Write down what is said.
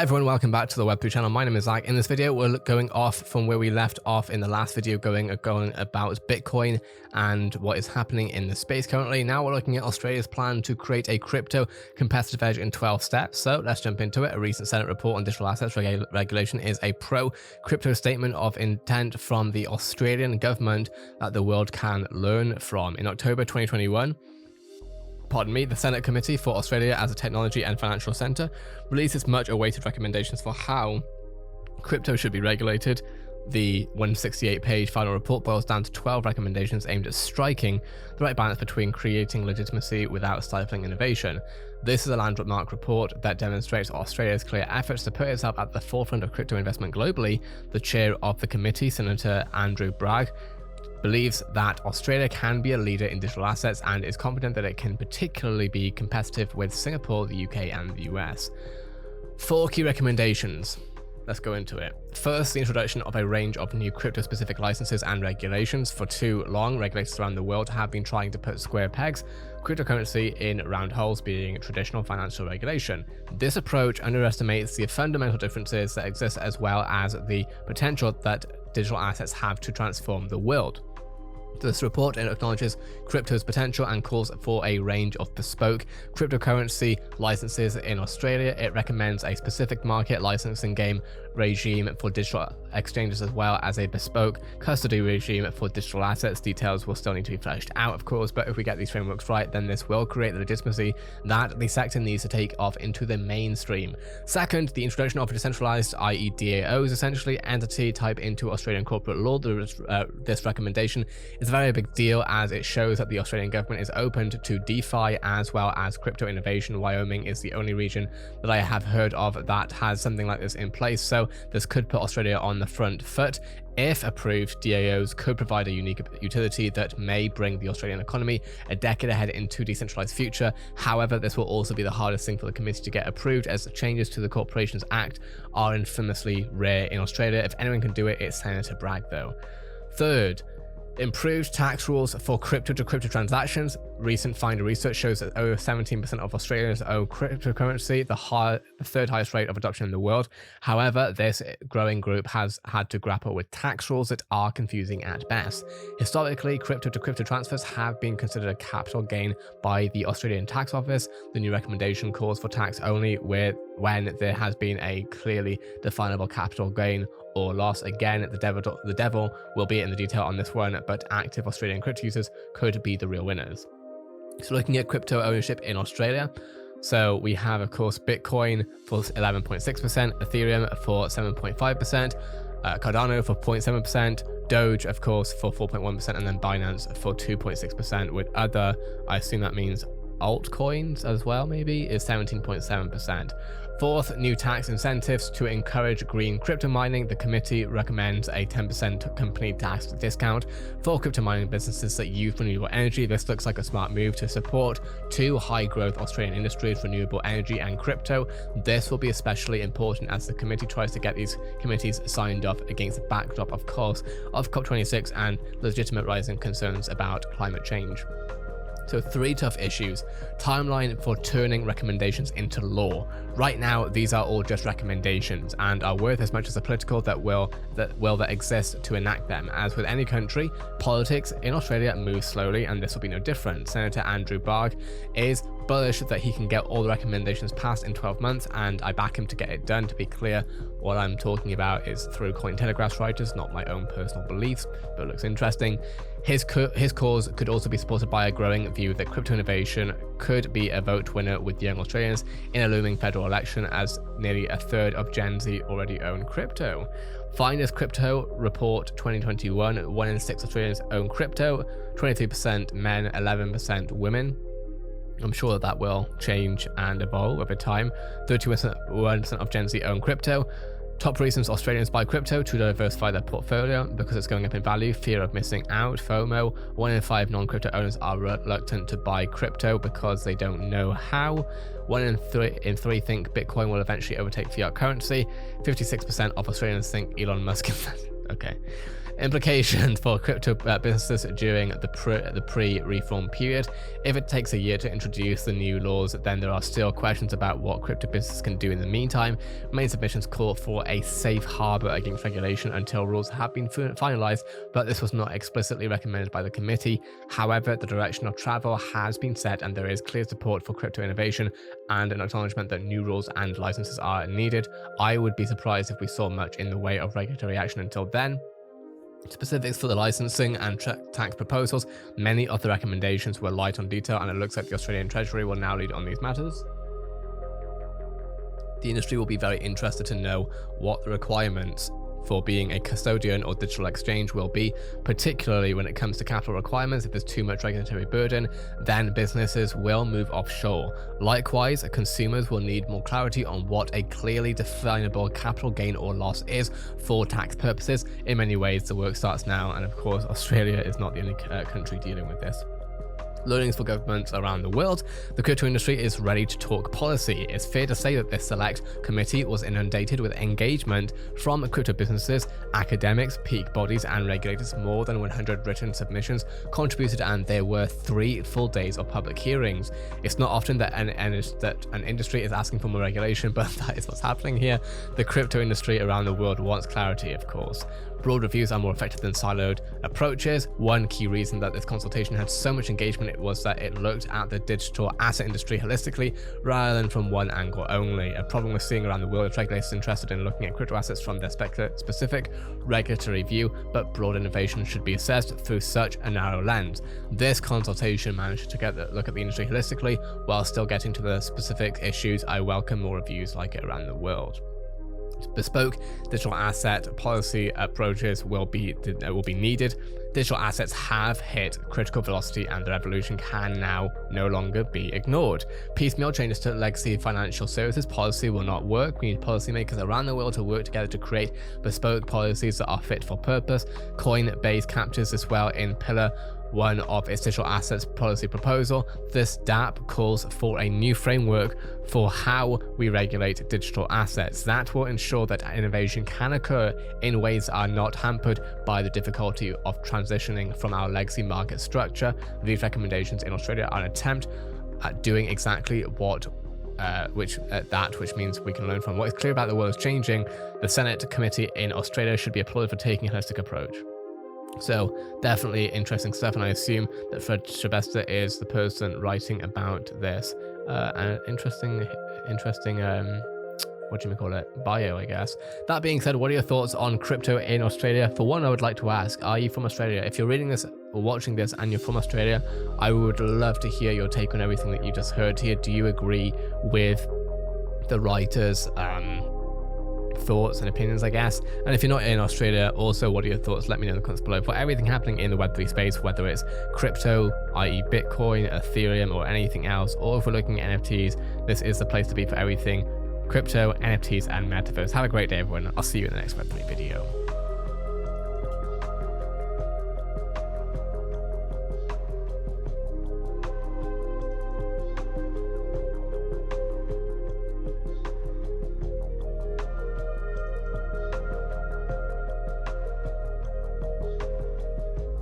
Hi everyone, welcome back to the Web3 channel. My name is Zach. In this video, we're going off from where we left off in the last video, going about Bitcoin and what is happening in the space currently. Now we're looking at Australia's plan to create a crypto competitive edge in 12 steps. So let's jump into it. A recent Senate report on digital assets regulation is a pro-crypto statement of intent from the Australian government that the world can learn from. In October 2021, the Senate Committee for Australia as a Technology and Financial Centre released its much-awaited recommendations for how crypto should be regulated. The 168-page final report boils down to 12 recommendations aimed at striking the right balance between creating legitimacy without stifling innovation. This is a landmark report that demonstrates Australia's clear efforts to put itself at the forefront of crypto investment globally. The chair of the committee, Senator Andrew Bragg, believes that Australia can be a leader in digital assets and is confident that it can particularly be competitive with Singapore, the UK, and the US. 4 key recommendations. Let's go into it. First, the introduction of a range of new crypto-specific licenses and regulations. For too long, regulators around the world have been trying to put square pegs cryptocurrency in round holes, being traditional financial regulation. This approach underestimates the fundamental differences that exist, as well as the potential that digital assets have to transform the world. This report acknowledges crypto's potential and calls for a range of bespoke cryptocurrency licenses in Australia. It recommends a specific market licensing game regime for digital exchanges, as well as a bespoke custody regime for digital assets. Details will still need to be fleshed out, of course, but if we get these frameworks right, then this will create the legitimacy that the sector needs to take off into the mainstream. Second, the introduction of a decentralized, i.e. DAOs, essentially entity type into Australian corporate law. This recommendation is a very big deal, as it shows that the Australian government is open to DeFi as well as crypto innovation. Wyoming is the only region that I have heard of that has something like this in place, so this could put Australia on the front foot. If approved, DAOs could provide a unique utility that may bring the Australian economy a decade ahead into a decentralized future. However, this will also be the hardest thing for the committee to get approved, as changes to the Corporations Act are infamously rare in Australia. If anyone can do it, it's Senator Bragg though. Third, improved tax rules for crypto-to-crypto transactions. Recent Finder research shows that over 17% of Australians own cryptocurrency, the third highest rate of adoption in the world. However, this growing group has had to grapple with tax rules that are confusing at best. Historically, crypto-to-crypto transfers have been considered a capital gain by the Australian Tax Office. The new recommendation calls for tax only when there has been a clearly definable capital gain or loss. Again, the devil will be in the detail on this one, but active Australian crypto users could be the real winners. So looking at crypto ownership in Australia, so we have, of course, Bitcoin for 11.6%, Ethereum for 7.5%, Cardano for 0.7%, Doge, of course, for 4.1%, and then Binance for 2.6%, with other, I assume that means altcoins as well, maybe, is 17.7%. Fourth, new tax incentives to encourage green crypto mining. The committee recommends a 10% company tax discount for crypto mining businesses that use renewable energy. This looks like a smart move to support 2 high-growth Australian industries, renewable energy and crypto. This will be especially important as the committee tries to get these committees signed off against the backdrop, of course, of COP26 and legitimate rising concerns about climate change. So 3 tough issues. Timeline for turning recommendations into law. Right now, these are all just recommendations and are worth as much as the political that will exist to enact them. As with any country, politics in Australia moves slowly, and this will be no different. Senator Andrew Bragg is bullish that he can get all the recommendations passed in 12 months, and I back him to get it done. To be clear, what I'm talking about is through Cointelegraph's writers, not my own personal beliefs, but it looks interesting. His cause could also be supported by a growing view that crypto innovation could be a vote winner with young Australians in a looming federal election, as nearly a third of Gen Z already own crypto. Finder's Crypto Report 2021, 1 in 6 Australians own crypto, 23% men, 11% women. I'm sure that will change and evolve over time. 31% of Gen Z own crypto. Top reasons Australians buy crypto: to diversify their portfolio, because it's going up in value, fear of missing out, FOMO. 1 in 5 non-crypto owners are reluctant to buy crypto because they don't know how. 1 in 3 think Bitcoin will eventually overtake fiat currency. 56% of Australians think Elon Musk. Okay. Implication for crypto businesses during the pre-reform period. If it takes a year to introduce the new laws, then there are still questions about what crypto businesses can do in the meantime. Main submissions call for a safe harbor against regulation until rules have been finalized, but this was not explicitly recommended by the committee. However, the direction of travel has been set and there is clear support for crypto innovation and an acknowledgement that new rules and licenses are needed. I would be surprised if we saw much in the way of regulatory action until then. Specifics for the licensing and tax proposals. Many of the recommendations were light on detail, and it looks like the Australian Treasury will now lead on these matters. The industry will be very interested to know what the requirements for being a custodian or digital exchange will be, particularly when it comes to capital requirements. If there's too much regulatory burden, then businesses will move offshore. Likewise, consumers will need more clarity on what a clearly definable capital gain or loss is for tax purposes. In many ways, the work starts now, and of course, Australia is not the only country dealing with this. Learnings for governments around the world. The crypto industry is ready to talk policy. It's fair to say that this select committee was inundated with engagement from crypto businesses, academics, peak bodies, and regulators. More than 100 written submissions contributed, and there were 3 full days of public hearings. It's not often that an industry is asking for more regulation, but that is what's happening here. The crypto industry around the world wants clarity, of course. Broad reviews are more effective than siloed approaches. One key reason that this consultation had so much engagement was that it looked at the digital asset industry holistically rather than from one angle only. A problem we're seeing around the world is regulators interested in looking at crypto assets from their specific regulatory view, but broad innovation should be assessed through such a narrow lens. This consultation managed to look at the industry holistically while still getting to the specific issues. I welcome more reviews like it around the world. Bespoke digital asset policy approaches will be needed. Digital assets have hit critical velocity and their evolution can now no longer be ignored. Piecemeal changes to legacy financial services policy will not work. We need policymakers around the world to work together to create bespoke policies that are fit for purpose. Coinbase captures this well in Pillar 1 of its digital assets policy proposal. This DAP calls for a new framework for how we regulate digital assets that will ensure that innovation can occur in ways that are not hampered by the difficulty of transitioning from our legacy market structure. These recommendations in Australia are an attempt at doing exactly what which means we can learn from what is clear about the world is changing. The Senate committee in Australia should be applauded for taking a holistic approach. So definitely interesting stuff, and I assume that Fred Sylvester is the person writing about this. An interesting bio, I guess. That being said, what are your thoughts on crypto in Australia? For one, I would like to ask, are you from Australia? If you're reading this or watching this and you're from Australia, I would love to hear your take on everything that you just heard here. Do you agree with the writers' thoughts and opinions, I guess? And if you're not in Australia, also, what are your thoughts? Let me know in the comments below. For everything happening in the Web3 space, whether it's crypto, i.e. Bitcoin, Ethereum, or anything else, or if we're looking at NFTs, this is the place to be for everything crypto, NFTs, and metaverse. Have a great day, everyone. I'll see you in the next Web3 video.